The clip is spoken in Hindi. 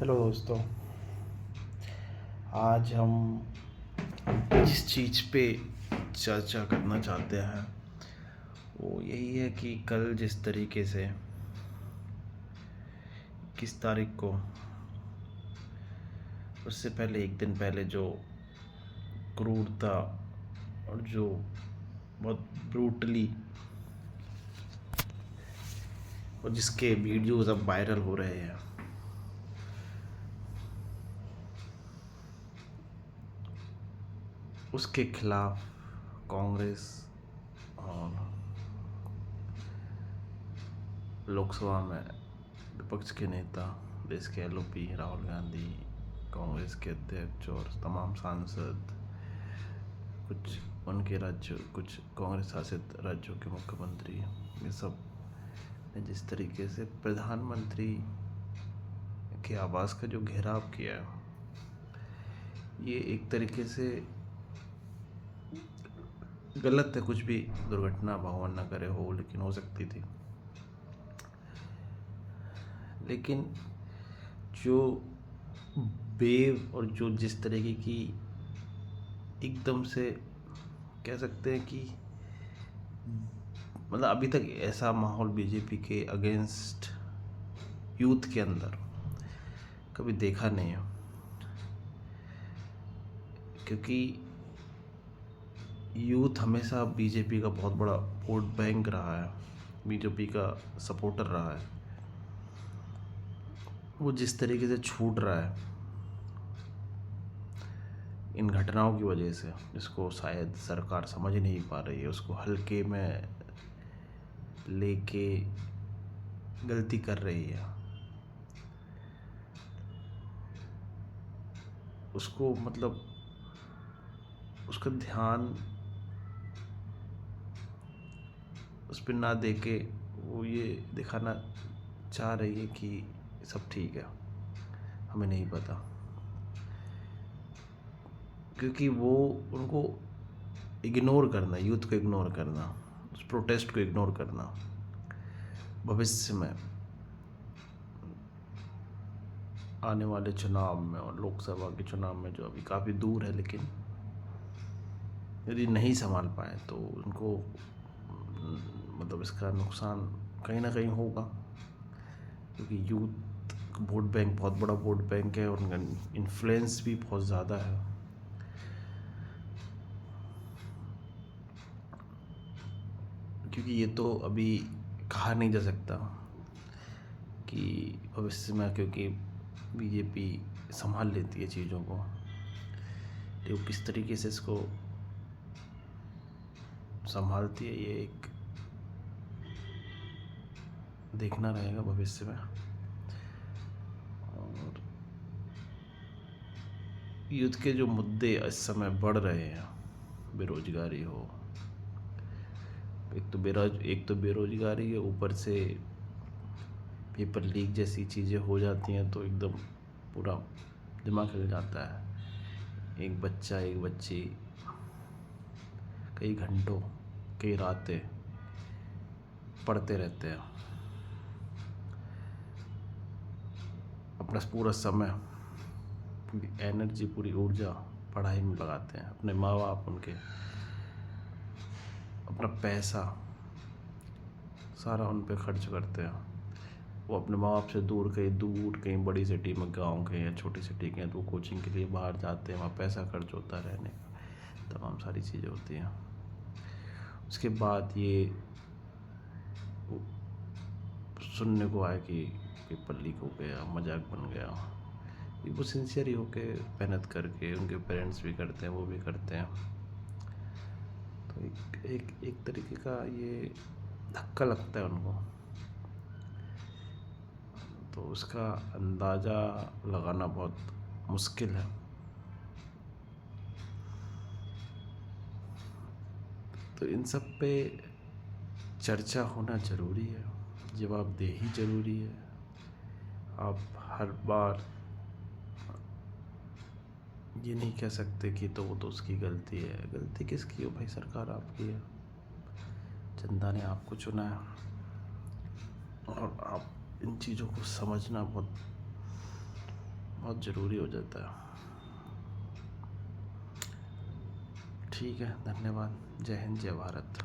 हेलो दोस्तों। आज हम जिस चीज़ पे चर्चा करना चाहते हैं वो यही है कि कल जिस तरीके से किस तारीख को उससे पहले एक दिन पहले जो क्रूरता और जो बहुत ब्रूटली और जिसके वीडियोस अब वायरल हो रहे हैं उसके खिलाफ कांग्रेस और लोकसभा में विपक्ष के नेता, देश के एलओपी राहुल गांधी, कांग्रेस के अध्यक्ष और तमाम सांसद, कुछ उनके राज्य, कुछ कांग्रेस शासित राज्यों के मुख्यमंत्री, ये सब ने जिस तरीके से प्रधानमंत्री के आवास का जो घेराव किया है, ये एक तरीके से गलत है। कुछ भी दुर्घटना भगवान न करे हो, लेकिन हो सकती थी। लेकिन जो वेव और जो जिस तरीके की एकदम से कह सकते हैं कि मतलब अभी तक ऐसा माहौल बीजेपी के अगेंस्ट यूथ के अंदर कभी देखा नहीं है, क्योंकि यूथ हमेशा बीजेपी का बहुत बड़ा वोट बैंक रहा है, बीजेपी का सपोर्टर रहा है। वो जिस तरीके से छूट रहा है इन घटनाओं की वजह से, जिसको शायद सरकार समझ नहीं पा रही है, उसको हल्के में लेके गलती कर रही है, उसको मतलब उसका ध्यान उस पर ना दे के वो ये दिखाना चाह रही है कि सब ठीक है, हमें नहीं पता। क्योंकि वो उनको इग्नोर करना, यूथ को इग्नोर करना, उस प्रोटेस्ट को इग्नोर करना भविष्य में आने वाले चुनाव में और लोकसभा के चुनाव में, जो अभी काफ़ी दूर है, लेकिन यदि नहीं संभाल पाए तो उनको मतलब इसका नुकसान कहीं ना कहीं होगा। क्योंकि यूथ वोट बैंक बहुत बड़ा वोट बैंक है और उनका इन्फ्लुएंस भी बहुत ज़्यादा है। क्योंकि ये तो अभी कहा नहीं जा सकता कि भविष्य में, क्योंकि बीजेपी संभाल लेती है चीज़ों को, तो किस तरीके से इसको संभालती है ये एक देखना रहेगा भविष्य में। और यूथ के जो मुद्दे इस समय बढ़ रहे हैं, बेरोजगारी हो, एक तो बेरोजगारी है, ऊपर से पेपर लीक जैसी चीज़ें हो जाती हैं तो एकदम पूरा दिमाग हिल जाता है। एक बच्चा, एक बच्ची कई घंटों, कई रातें पढ़ते रहते हैं, अपना पूरा समय, पूरी एनर्जी, पूरी ऊर्जा पढ़ाई में लगाते हैं। अपने माँ बाप उनके अपना पैसा सारा उन पे खर्च करते हैं। वो अपने माँ बाप से दूर, कहीं बड़ी सिटी में, गांव के या छोटी सिटी के, तो वो कोचिंग के लिए बाहर जाते हैं, वहाँ पैसा खर्च होता है, रहने का तमाम सारी चीज़ें होती हैं। उसके बाद ये सुनने को आया कि पेपर लीक हो गया, मजाक बन गया। वो सिंसियर ही होके मेहनत करके, उनके पेरेंट्स भी करते हैं, वो भी करते हैं, तो एक तरीके का ये धक्का लगता है उनको। तो उसका अंदाज़ा लगाना बहुत मुश्किल है। तो इन सब पे चर्चा होना ज़रूरी है, जवाबदेही ज़रूरी है। आप हर बार ये नहीं कह सकते कि तो वो तो उसकी गलती है। गलती किसकी हो भाई? सरकार आपकी है, जनता ने आपको चुना है, और आप इन चीज़ों को समझना बहुत बहुत ज़रूरी हो जाता है। ठीक है, धन्यवाद। जय हिंद, जय भारत।